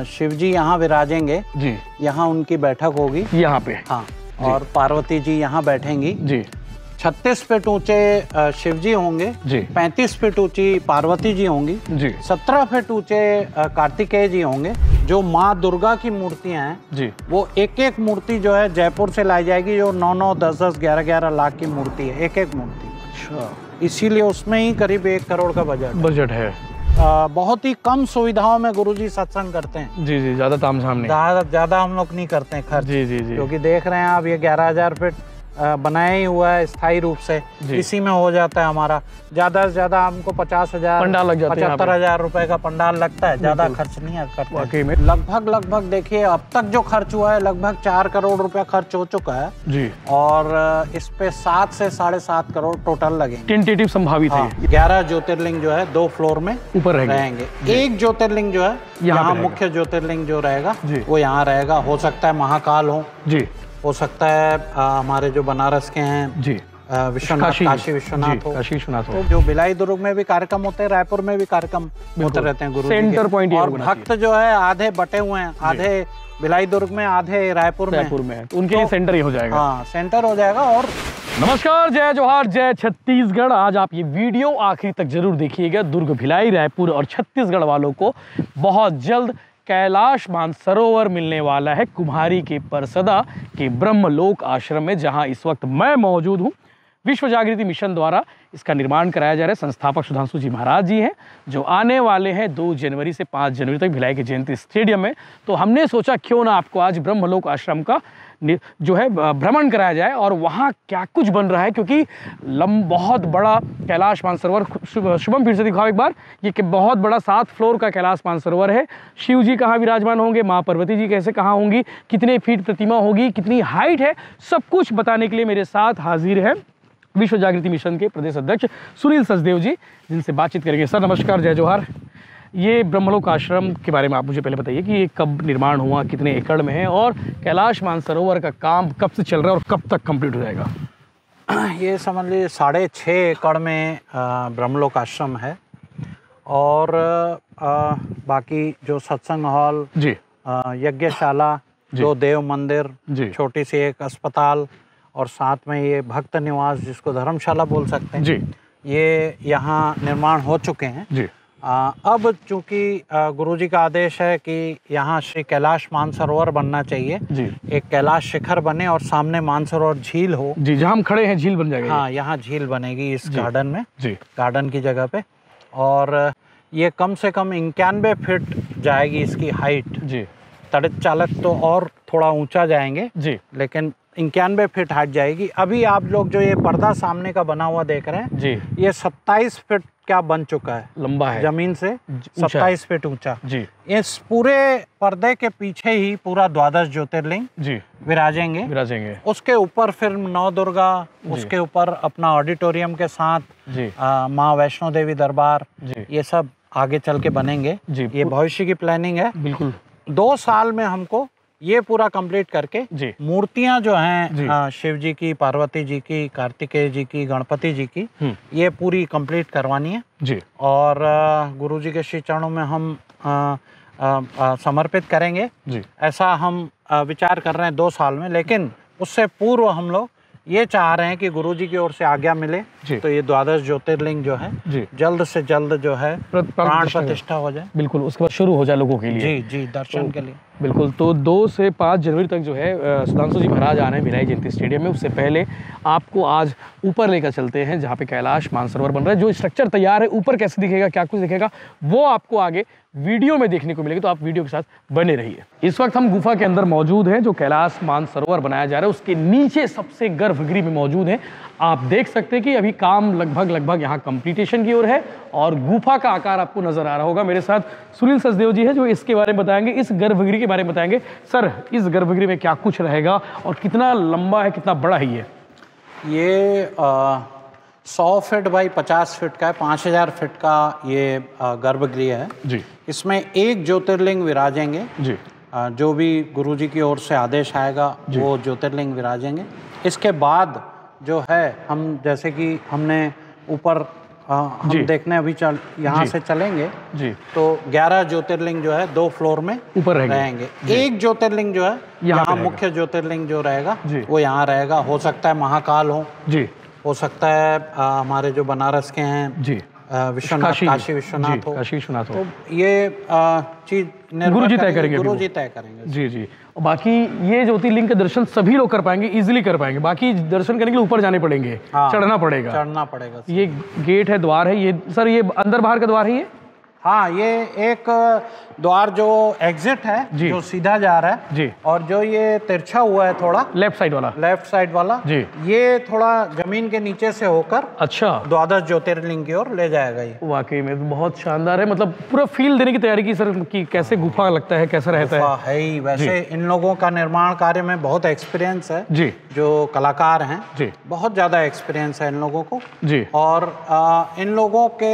शिव जी यहाँ विराजेंगे जी, यहाँ उनकी बैठक होगी यहाँ पे। हाँ, और पार्वती जी यहाँ बैठेंगी जी। 36 फीट ऊंचे शिव जी होंगे जी। 35 फीट ऊंची पार्वती जी होंगी जी। 17 फीट ऊंचे कार्तिकेय जी होंगे। जो माँ दुर्गा की मूर्तियां हैं जी, वो एक एक मूर्ति जो है जयपुर से लाई जाएगी, जो 9-9, 10-10, 11-11 लाख की मूर्ति है, एक एक मूर्ति। अच्छा, इसीलिए उसमें ही करीब 1 करोड़ का बजट है। बहुत ही कम सुविधाओं में गुरुजी सत्संग करते हैं। जी जी, ज्यादा तामझाम नहीं, ज्यादा हम लोग नहीं करते हैं खर्च। जी जी जी, क्योंकि देख रहे हैं आप ये 11,000 फीट बनाया ही हुआ है स्थायी रूप से, इसी में हो जाता है हमारा। ज्यादा से ज्यादा हमको 50,000 पंडाल लग जाते हैं, 75,000 रुपए का पंडाल लगता है, ज्यादा खर्च नहीं करते वाकई में। लगभग देखिए अब तक जो खर्च हुआ है लगभग 4 करोड़ रुपया खर्च हो चुका है जी, और इस पे 7 से 7.5 करोड़ टोटल लगेंगे। टेंटेटिव संभावित है। 11 ज्योतिर्लिंग जो है 2 फ्लोर में ऊपर रहेंगे। एक ज्योतिर्लिंग जो है यहाँ मुख्य ज्योतिर्लिंग जो रहेगा वो यहाँ रहेगा। हो सकता है महाकाल हो सकता है हमारे जो बनारस के हैं जी, काशी विश्वनाथ हो। तो जो भिलाई दुर्ग में भी कार्यक्रम होते हैं, रायपुर में भी कार्यक्रम होते रहते हैं गुरु सेंटर पॉइंट। और भक्त जो है आधे बटे हुए हैं, आधे भिलाई दुर्ग में, आधे रायपुर में, तो उनके लिए सेंटर ही हो जाएगा। हाँ, सेंटर हो जाएगा। और नमस्कार, जय जोहार, जय छत्तीसगढ़। आज आप ये वीडियो आखिरी तक जरूर देखिएगा। दुर्ग, भिलाई, रायपुर और छत्तीसगढ़ वालों को बहुत जल्द कैलाश मानसरोवर मिलने वाला है, कुम्हारी के परसदा के ब्रह्मलोक आश्रम में, जहां इस वक्त मैं मौजूद हूं। विश्व जागृति मिशन द्वारा इसका निर्माण कराया जा रहा है। संस्थापक सुधांशु जी महाराज जी हैं, जो आने वाले हैं 2 जनवरी से 5 जनवरी तक भिलाई के जयंती स्टेडियम में। तो हमने सोचा क्यों ना आपको आज ब्रह्मलोक आश्रम का जो है भ्रमण कराया जाए और वहाँ क्या कुछ बन रहा है, क्योंकि बहुत बड़ा कैलाश मानसरोवर। शुभम फिर से दिखाओ एक बार। ये बहुत बड़ा 7 फ्लोर का कैलाश मानसरोवर है। शिव जी कहाँ विराजमान होंगे, माँ पार्वती जी कैसे कहाँ होंगी, कितने फीट प्रतिमा होगी, कितनी हाइट है, सब कुछ बताने के लिए मेरे साथ हाजिर है विश्व जागृति मिशन के प्रदेश अध्यक्ष सुनील सचदेव जी, जिनसे बातचीत करेंगे। सर नमस्कार, जय जोहार। ये ब्रह्मलोक आश्रम के बारे में आप मुझे पहले बताइए कि ये कब निर्माण हुआ, कितने एकड़ में है, और कैलाश मानसरोवर का काम कब से चल रहा है और कब तक कंप्लीट हो जाएगा? ये समझ लीजिए 6.5 एकड़ में ब्रह्मलोक आश्रम है। और बाकी जो सत्संग हॉल जी, यज्ञशाला, 2 देव मंदिर, छोटी सी एक अस्पताल और साथ में ये भक्त निवास जिसको धर्मशाला बोल सकते हैं जी, ये यहाँ निर्माण हो चुके हैं जी। अब चूंकि गुरुजी का आदेश है कि यहाँ श्री कैलाश मानसरोवर बनना चाहिए जी, एक कैलाश शिखर बने और सामने मानसरोवर झील हो जी, जहाँ हम खड़े हैं झील बन जाएगी। हाँ, यहाँ झील बनेगी इस गार्डन में जी, गार्डन की जगह पे। और ये कम से कम 91 फीट जाएगी इसकी हाइट जी। तड़ित चालक तो और थोड़ा ऊंचा जाएंगे जी, लेकिन 91 फीट हाइट जाएगी। अभी आप लोग जो ये पर्दा सामने का बना हुआ देख रहे हैं जी, ये 27 फीट क्या बन चुका है, लंबा है, जमीन से 27 फीट ऊंचा जी। इस पूरे पर्दे के पीछे ही पूरा 12 ज्योतिर्लिंग जी विराजेंगे। उसके ऊपर फिर 9 दुर्गा, उसके ऊपर अपना ऑडिटोरियम के साथ जी, माँ वैष्णो देवी दरबार जी, ये सब आगे चल के बनेंगे जी। ये भविष्य की प्लानिंग है। बिल्कुल 2 साल में हमको ये पूरा कंप्लीट करके जी, मूर्तियां जो हैं शिव जी की, पार्वती जी की, कार्तिकेय जी की, गणपति जी की, ये पूरी कंप्लीट करवानी है जी। और गुरु जी के श्री चरणों में हम समर्पित करेंगे जी। ऐसा हम विचार कर रहे हैं 2 साल में, लेकिन उससे पूर्व हम लोग ये चाह रहे हैं कि गुरुजी की ओर से आज्ञा मिले तो ये 12 ज्योतिर्लिंग जो है जल्द से जल्द जो है प्राण प्रतिष्ठा हो जाए। बिल्कुल, उसके बाद शुरू हो जाए लोगों के लिए जी दर्शन के लिए। बिल्कुल, तो 2 से 5 जनवरी तक जो है सुधांशु जी महाराज आ रहे हैं भिलाई जयंती स्टेडियम में। उससे पहले आपको आज ऊपर लेकर चलते हैं जहाँ पे कैलाश मानसरोवर बन रहा है। जो स्ट्रक्चर तैयार है ऊपर कैसे दिखेगा, क्या कुछ दिखेगा, वो आपको आगे वीडियो में देखने को मिलेगी, तो आप वीडियो के साथ बने रहिए। इस वक्त हम गुफा के अंदर मौजूद हैं, जो कैलाश मानसरोवर बनाया जा रहा है उसके नीचे सबसे गर्भगृह में मौजूद है। आप देख सकते हैं कि अभी काम लगभग यहाँ कंप्लीटेशन की ओर है और गुफा का आकार आपको नजर आ रहा होगा। मेरे साथ सुनील सचदेव जी है जो इसके बारे में बताएंगे, इस गर्भगृह के बारे में बताएंगे। सर, इस गर्भगृह में क्या कुछ रहेगा और कितना लंबा है, कितना बड़ा है ये 100 फीट बाई 50 फीट का है, 5000 फीट का ये गर्भगृह है जी। इसमें एक ज्योतिर्लिंग विराजेंगे जी, जो भी गुरुजी की ओर से आदेश आएगा वो ज्योतिर्लिंग विराजेंगे। इसके बाद जो है हम जैसे कि हमने ऊपर हम देखने अभी यहाँ से चलेंगे जी, तो 11 ज्योतिर्लिंग जो है 2 फ्लोर में ऊपर रहेंगे। एक ज्योतिर्लिंग जो है यहाँ मुख्य ज्योतिर्लिंग जो रहेगा वो यहाँ रहेगा। हो सकता है महाकाल हो सकता है हमारे जो बनारस के हैं जी विश्वनाथ, काशी विश्वनाथ हो। तो ये चीज गुरु जी तय करेंगे जी जी। और बाकी ये ज्योतिर्लिंग के दर्शन सभी लोग कर पाएंगे, इजीली कर पाएंगे। बाकी दर्शन करने के लिए ऊपर जाने पड़ेंगे, चढ़ना पड़ेगा। ये गेट है, द्वार है ये सर, ये अंदर बाहर का द्वार है ये? हाँ, ये एक द्वार जो एग्जिट है जो सीधा जा रहा है जी, और जो ये तिरछा हुआ है थोड़ा लेफ्ट साइड वाला जी, ये थोड़ा जमीन के नीचे से होकर अच्छा द्वादश ज्योतिर्लिंग की ओर ले जाएगा। ये वाकई में बहुत शानदार है, मतलब पूरा फील देने की तैयारी की सर कि कैसे गुफा लगता है, कैसा रहता है ही। वैसे इन लोगों का निर्माण कार्य में बहुत एक्सपीरियंस है जी, जो कलाकार हैं जी, बहुत ज्यादा एक्सपीरियंस है इन लोगों को जी। और इन लोगों के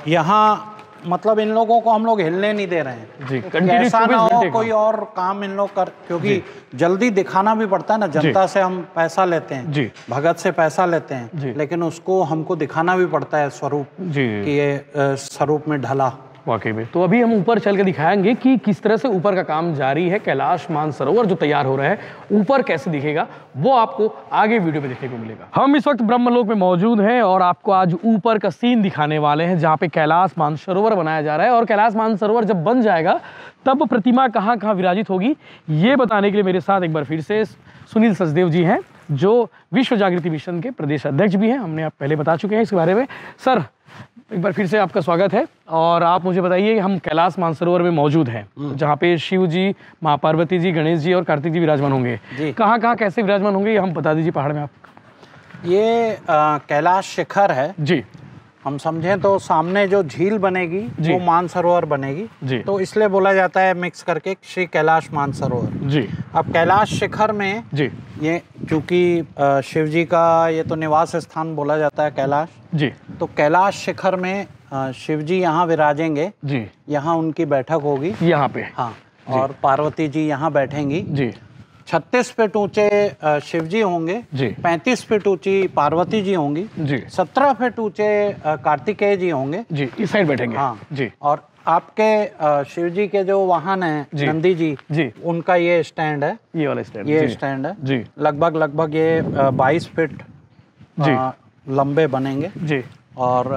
यहाँ मतलब इन लोगों को हम लोग हिलने नहीं दे रहे हैं जी, ऐसा ना हो कोई और काम इन लोग कर, क्योंकि जल्दी दिखाना भी पड़ता है ना, जनता से हम पैसा लेते हैं जी, भगत से पैसा लेते हैं, लेकिन उसको हमको दिखाना भी पड़ता है स्वरूप जी, कि ये स्वरूप में ढला वाकई में। तो अभी हम ऊपर चल के दिखाएंगे कि किस तरह से ऊपर का काम जारी है। कैलाश मानसरोवर जो तैयार हो रहा है ऊपर कैसे दिखेगा वो आपको आगे वीडियो में देखने को मिलेगा। हम इस वक्त ब्रह्मलोक में मौजूद हैं और आपको आज ऊपर का सीन दिखाने वाले हैं जहाँ पे कैलाश मानसरोवर बनाया जा रहा है। और कैलाश मानसरोवर जब बन जाएगा तब प्रतिमा कहाँ कहाँ विराजित होगी ये बताने के लिए मेरे साथ एक बार फिर से सुनील सचदेव जी हैं, जो विश्व जागृति मिशन के प्रदेश अध्यक्ष भी हैं। हमने आप पहले बता चुके हैं इसके बारे में। सर एक बार फिर से आपका स्वागत है और आप मुझे बताइए, हम कैलाश मानसरोवर में मौजूद हैं जहाँ पे शिव जी, माँ पार्वती जी, गणेश जी और कार्तिक जी विराजमान होंगे। कहाँ कहाँ कैसे विराजमान होंगे ये हम बता दीजिए पहाड़ में आप। ये कैलाश शिखर है जी, हम समझें तो सामने जो झील बनेगी वो मानसरोवर बनेगी जी, तो इसलिए बोला जाता है मिक्स करके श्री कैलाश मानसरोवर जी। अब कैलाश शिखर में जी, ये क्योंकि शिव जी का ये तो निवास स्थान बोला जाता है कैलाश जी, तो कैलाश शिखर में शिव जी यहाँ विराजेंगे जी, यहाँ उनकी बैठक होगी यहाँ पे हाँ, और पार्वती जी यहाँ बैठेंगी जी। 36 फीट ऊंचे शिव जी होंगे जी, 35 फीट ऊंची पार्वती जी होंगी जी, 17 फीट ऊंचे कार्तिकेय जी होंगे जी, इस साइड बैठेंगे हाँ जी। और आपके शिव जी के जो वाहन है नंदी जी, उनका ये स्टैंड है, ये वाला स्टैंड, ये स्टैंड है जी। लगभग ये 22 फीट जी लंबे बनेंगे जी। और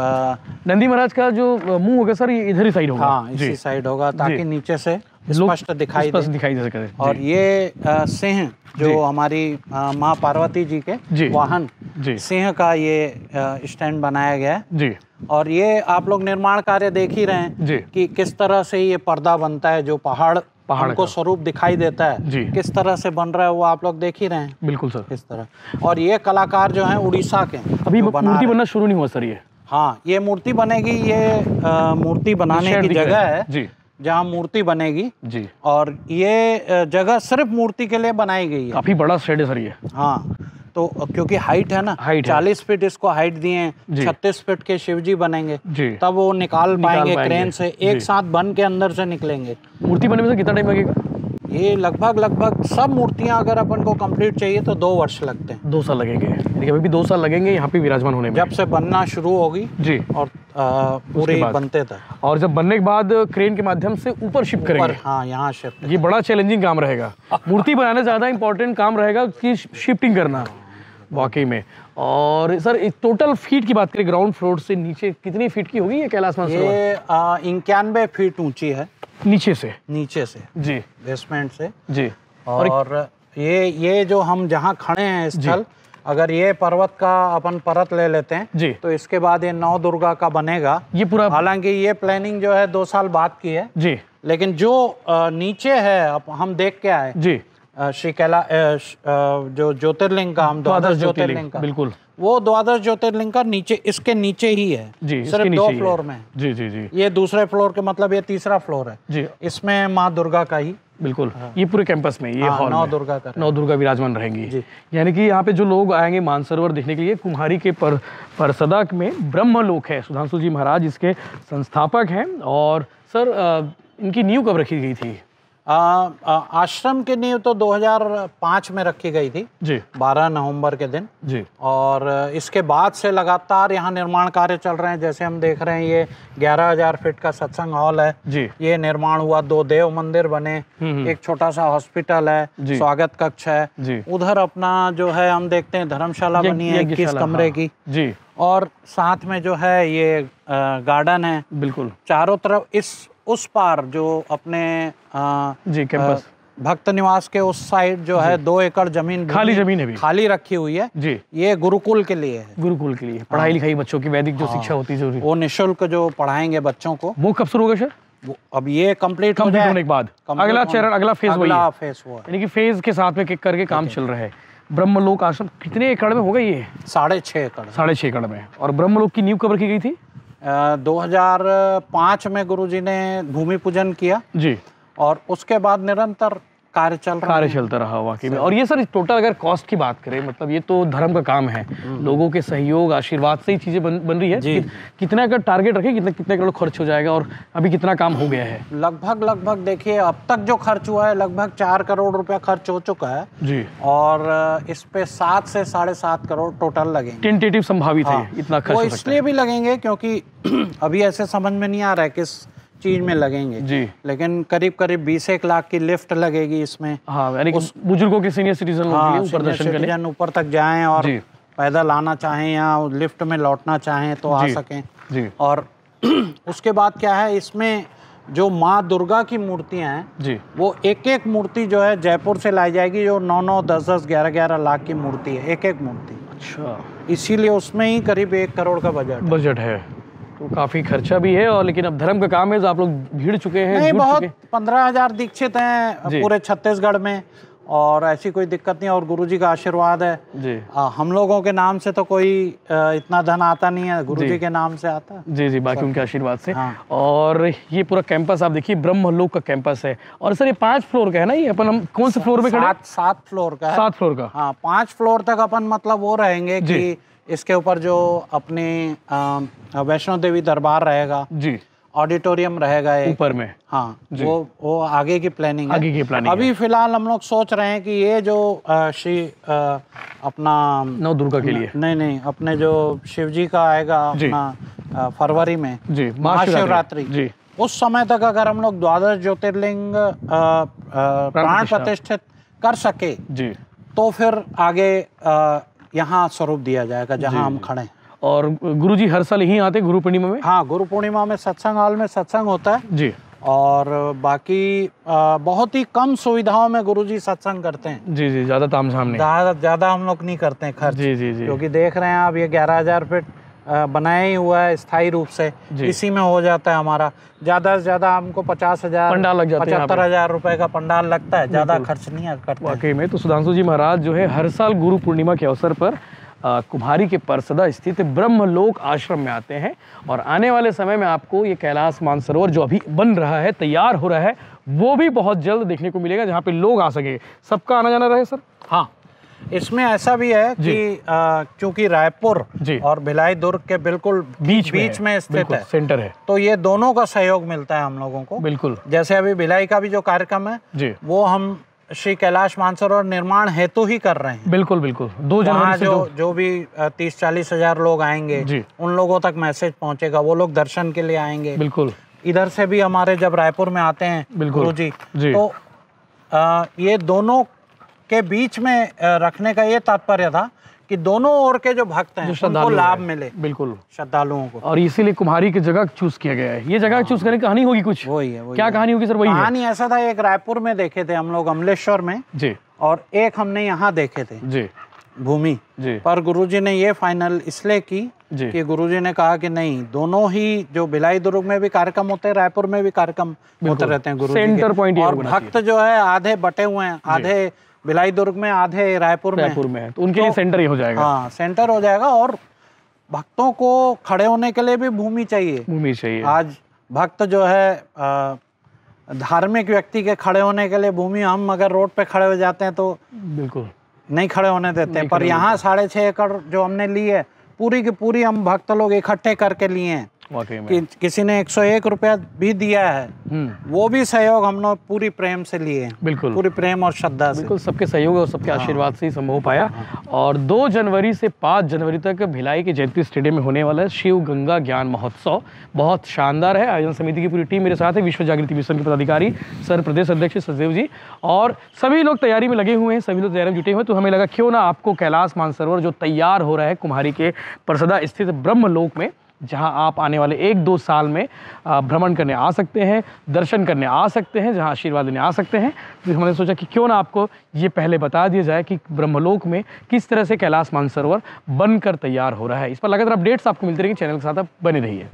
नंदी महाराज का जो मुंह होगा सर ये इधर ही साइड होगा हाँ, इसी साइड होगा ताकि नीचे से स्पष्ट दिखाई दे सके। और ये सिंह जो हमारी माँ पार्वती जी के वाहन सिंह का ये स्टैंड बनाया गया है जी। और ये आप लोग निर्माण कार्य देख ही रहे हैं कि किस तरह से ये पर्दा बनता है, जो पहाड़ को स्वरूप दिखाई देता है किस तरह से बन रहा है वो आप लोग देख ही रहे हैं। बिल्कुल सर, किस तरह। और ये कलाकार जो हैं उड़ीसा के, अभी मूर्ति बनना शुरू नहीं हुआ सर ये? हाँ, ये मूर्ति बनेगी, ये मूर्ति बनाने की जगह है जी, जहाँ मूर्ति बनेगी जी। और ये जगह सिर्फ मूर्ति के लिए बनाई गई है। काफी बड़ा शेड है सर ये हाँ, तो क्योंकि हाइट है ना, 40 फीट इसको हाइट दिए हैं, 36 फीट के शिव जी बनेंगे जी, तब वो निकाल पाएंगे क्रेन से, एक साथ बन के अंदर से निकलेंगे। मूर्ति बनने में से कितना टाइम लगेगा? ये लगभग सब मूर्तियां अगर अपन को कंप्लीट चाहिए तो 2 वर्ष लगते हैं। 2 साल लगेंगे, अभी भी 2 साल लगेंगे यहाँ पे विराजमान होने में, जब से बनना शुरू होगी जी, और पूरे बनते तक। और जब बनने के बाद क्रेन के माध्यम से ऊपर शिफ्ट करेंगे हाँ, यहाँ शिफ्ट। ये बड़ा चैलेंजिंग काम रहेगा, मूर्ति बनाने ज्यादा इंपॉर्टेंट काम रहेगा कि शिफ्टिंग करना वाकई में। और सर एक टोटल फीट की बात करें ग्राउंड फ्लोर से नीचे कितनी फीट की होगी ये कैलाश मानसरोवर? ये 91 फीट ऊंची है नीचे से जी, बेसमेंट से जी। और ये जो हम जहाँ खड़े हैं स्थल, अगर ये पर्वत का अपन परत ले लेते हैं जी, तो इसके बाद ये 9 दुर्गा का बनेगा ये पूरा। हालांकि ये प्लानिंग जो है 2 साल बाद की है जी, लेकिन जो नीचे है अब हम देख के आए जी, श्री कैलाश जो ज्योतिर्लिंग का हम द्वादश ज्योतिर्लिंग का, बिल्कुल वो द्वादश ज्योतिर्लिंग का नीचे, इसके नीचे ही है जी, सिर्फ 2 फ्लोर में जी जी जी। ये दूसरे फ्लोर के मतलब ये तीसरा फ्लोर है जी, इसमें माँ दुर्गा का ही बिल्कुल हाँ। ये पूरे कैंपस में ये हॉल 9 दुर्गा का 9 दुर्गा विराजमान रहेंगी। यानी कि यहाँ पे जो लोग आएंगे मानसरोवर देखने के लिए, कुम्हारी के परसदा में ब्रह्मलोक है, सुधांशु जी महाराज इसके संस्थापक हैं। और सर इनकी नींव कब रखी गई थी? आश्रम की नींव तो 2005 में रखी गई थी जी, 12 नवंबर के दिन जी। और इसके बाद से लगातार यहाँ निर्माण कार्य चल रहे हैं। जैसे हम देख रहे हैं ये 11,000 फीट का सत्संग हॉल है जी, ये निर्माण हुआ, 2 देव मंदिर बने, एक छोटा सा हॉस्पिटल है, स्वागत कक्ष है जी। उधर अपना जो है हम देखते हैं धर्मशाला बनी है 21 कमरे की जी, और साथ में जो है ये गार्डन है। बिल्कुल चारों तरफ उस पार जो अपने जी कैंपस भक्त निवास के उस साइड जो है 2 एकड़ जमीन खाली जमीन है, खाली रखी हुई है जी। ये गुरुकुल के लिए है, गुरुकुल के लिए पढ़ाई लिखाई बच्चों की वैदिक जो शिक्षा होती है जरूरी, वो निःशुल्क जो पढ़ाएंगे बच्चों को। वो कब शुरू होगा सर? अब ये कंप्लीट होने के बाद अगला चरण, अगला फेज वही है, फेज हुआ यानी कि फेज के साथ में करके काम चल रहा है। ब्रह्मलोक आश्रम कितने एकड़ में होगा ये? 6.5 एकड़, 6.5 एकड़ में। और ब्रह्मलोक की नींव कब रखी गई थी? 2005 में गुरुजी ने भूमि पूजन किया जी, और उसके बाद निरंतर कार्य चलता रहा वाकई में। और ये सर टोटल अगर कॉस्ट की बात करें, मतलब ये तो धर्म का काम है, लोगों के सहयोग आशीर्वाद से ही चीजें बन रही है। कितना का टारगेट रखे, कितने करोड़ खर्च हो जाएगा और अभी कितना काम हो गया है? लगभग देखिए अब तक जो खर्च हुआ है लगभग 4 करोड़ रुपया खर्च हो चुका है जी, और इस पे 7 से 7.5 करोड़ टोटल लगेंगे। टेंटेटिव संभावित है इतना खर्च। वो इसलिए भी लगेंगे क्योंकि अभी ऐसे समझ में नहीं आ रहा है किस चीज में लगेंगे जी, लेकिन करीब 20 लाख की लिफ्ट लगेगी इसमें। हाँ, यानी बुजुर्गों के सीनियर सिटीजन लोगों के लिए ऊपर दर्शन करने, ऊपर तक जाएं और पैदल आना चाहें या लिफ्ट में लौटना चाहें तो आ सकें जी। और उसके बाद क्या है, इसमें जो माँ दुर्गा की मूर्तियां हैं जी, वो एक मूर्ति जो है जयपुर से लाई जाएगी, जो 9, 10, 11 लाख की मूर्ति है, एक मूर्ति। अच्छा, इसीलिए उसमें ही करीब 1 करोड़ का बजट है। तो काफी खर्चा भी है, और लेकिन अब धर्म का काम है तो आप लोग भीड़ चुके हैं। नहीं, बहुत 15,000 दीक्षित हैं पूरे छत्तीसगढ़ में और ऐसी कोई दिक्कत नहीं, और गुरुजी का आशीर्वाद है जी। हम लोगों के नाम से तो कोई इतना धन आता नहीं है, गुरुजी के नाम से आता है जी जी, बाकी उनके आशीर्वाद से। हाँ। और ये पूरा कैंपस आप देखिए ब्रह्मलोक का कैंपस है, और सर ये 5 फ्लोर का है ना? ये अपन हम कौन से फ्लोर में खड़े? 7 फ्लोर का है। 7 फ्लोर का, हाँ। 5 फ्लोर तक अपन मतलब वो रहेंगे कि इसके ऊपर जो अपने वैष्णो देवी दरबार रहेगा जी, ऑडिटोरियम रहेगा ऊपर में। हाँ, वो आगे की प्लानिंग है। अभी फिलहाल हम लोग सोच रहे हैं कि ये जो श्री अपना नौ दुर्गा के लिए नहीं अपने जो शिव जी का आएगा अपना फरवरी में जी, महाशिवरात्रि जी, उस समय तक अगर हम लोग 12 ज्योतिर्लिंग प्राण प्रतिष्ठित कर सके जी, तो फिर आगे यहाँ स्वरूप दिया जाएगा जहाँ हम खड़े हैं। और गुरुजी हर साल यहीं आते गुरु पूर्णिमा में? हाँ, गुरु पूर्णिमा में सत्संग हॉल में सत्संग होता है जी, और बाकी बहुत ही कम सुविधाओं में गुरुजी सत्संग करते हैं जी जी, ज्यादा तामझाम नहीं, ज्यादा हम लोग नहीं करते हैं खर्च जी जी जी, क्योंकि देख रहे हैं आप ये 11,000 फीट बनाया ही हुआ है स्थायी रूप से, इसी में हो जाता है हमारा। ज्यादा से ज्यादा हमको 50,000 पंडाल लग जाते हैं, 75,000 रुपए का पंडाल लगता है, ज्यादा खर्च नहीं करते वाकई में। तो सुधांशु जी महाराज जो है हर साल गुरु पूर्णिमा के अवसर पर कुम्हारी के परसदा स्थित ब्रह्मलोक आश्रम में आते हैं, और आने वाले समय में आपको ये कैलाश मानसरोवर जो अभी बन रहा है, तैयार हो रहा है, वो भी बहुत जल्द देखने को मिलेगा, जहाँ पे लोग आ सके, सबका आना जाना रहे सर। हाँ, इसमें ऐसा भी है कि क्योंकि रायपुर और भिलाई दुर्ग के बिल्कुल बीच में स्थित है, सेंटर है, तो ये दोनों का सहयोग मिलता है हम लोगों को बिल्कुल। जैसे अभी भिलाई का भी जो कार्यक्रम है जी, वो हम श्री कैलाश मानसरोवर निर्माण हेतु ही कर रहे हैं। बिल्कुल बिल्कुल। 2 जनवरी से जो भी 30-40 हजार लोग आएंगे, उन लोगों तक मैसेज पहुंचेगा, वो लोग दर्शन के लिए आएंगे बिल्कुल। इधर से भी हमारे जब रायपुर में आते हैं गुरुजी, तो ये दोनों के बीच में रखने का ये तात्पर्य था कि दोनों ओर के जो भक्त हैं उनको लाभ मिले बिल्कुल, श्रद्धालुओं को। और इसीलिए कुम्हारी की जगह चूज किया गया है। ये जगह चूज करने की कहानी होगी कुछ? वही है। क्या कहानी होगी सर? वही कहानी ऐसा था, एक रायपुर में देखे थे हम लोग अमलेश्वर में जी, और एक हमने यहाँ देखे थे जी, भूमि जी। पर गुरुजी ने ये फाइनल इसलिए की कि गुरुजी ने कहा कि नहीं, दोनों ही जो भिलाई दुर्ग में भी कार्यक्रम होते हैं, रायपुर में भी कार्यक्रम होते रहते हैं गुरुजी सेंटर पॉइंट, और भक्त जो है आधे बटे हुए हैं, आधे भिलाई दुर्ग में, आधे रायपुर में, तो उनके लिए सेंटर ही हो जाएगा। हाँ, सेंटर हो जाएगा। और भक्तों को खड़े होने के लिए भी भूमि चाहिए। आज भक्त जो है धार्मिक व्यक्ति के खड़े होने के लिए भूमि, हम अगर रोड पे खड़े हो जाते हैं तो बिल्कुल नहीं खड़े होने देते हैं, पर यहाँ 6.5 एकड़ जो हमने ली है, पूरी की पूरी हम भक्त लोग इकट्ठे करके लिए हैं। वाकई में। कि किसी ने 101 रुपया भी दिया है, वो भी सहयोग हम लोग पूरी प्रेम से लिए हैं। बिल्कुल, पूरी प्रेम और श्रद्धा से। बिल्कुल, सबके सहयोग और सबके आशीर्वाद से ही संभव हो पाया। और 2 जनवरी से 5 जनवरी तक भिलाई के जयंती स्टेडियम में होने वाला है शिव गंगा ज्ञान महोत्सव बहुत शानदार है। आयोजन समिति की पूरी टीम मेरे साथ है, विश्व जागृति मिशन के पदाधिकारी सर, प्रदेश अध्यक्ष सचदेव जी, और सभी लोग तैयारी में लगे हुए हैं, सभी लोग तैयारी में जुटे हुए हैं। तो हमें लगा क्यों ना आपको कैलाश मानसरोवर जो तैयार हो रहा है कुम्हारी के परसदा स्थित ब्रह्मलोक में, जहां आप आने वाले 1-2 साल में भ्रमण करने आ सकते हैं, दर्शन करने आ सकते हैं, जहां आशीर्वाद लेने आ सकते हैं, तो हमने सोचा कि क्यों ना आपको ये पहले बता दिया जाए कि ब्रह्मलोक में किस तरह से कैलाश मानसरोवर बनकर तैयार हो रहा है। इस पर लगातार अपडेट्स आपको मिलते रहेंगे, चैनल के साथ आप बने रहिए।